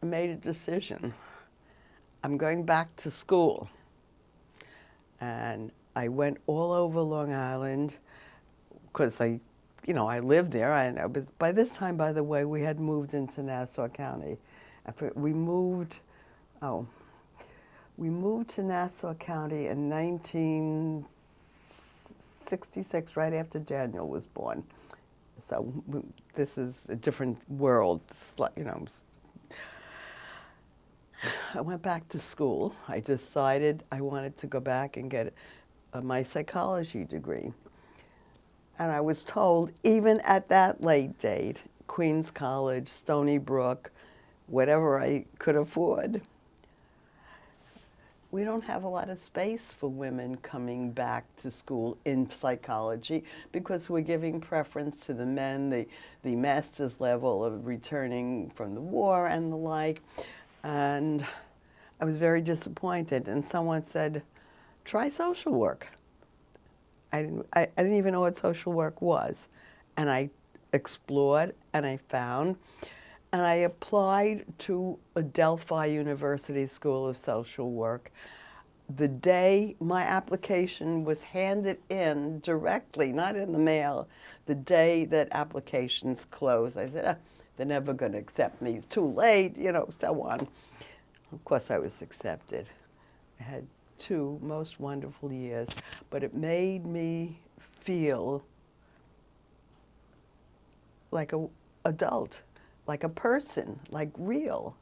I made a decision. I'm going back to school. And I went all over Long Island because I lived there. And I was, by this time, by the way, we had moved into Nassau County. We moved, oh, we moved to Nassau County in 1966, right after Daniel was born. So this is a different world. I went back to school. I decided I wanted to go back and get my psychology degree. And I was told, even at that late date, Queens College, Stony Brook, whatever I could afford, we don't have a lot of space for women coming back to school in psychology because we're giving preference to the men, the master's level of returning from the war and the like. And I was very disappointed. And someone said, try social work. I didn't even know what social work was. And I explored and I found, and I applied to Adelphi University School of Social Work. The day my application was handed in directly, not in the mail, the day that applications closed, I said, they're never going to accept me. It's too late, so on. Of course, I was accepted. I had 2 most wonderful years, but it made me feel like an adult, like a person, like real.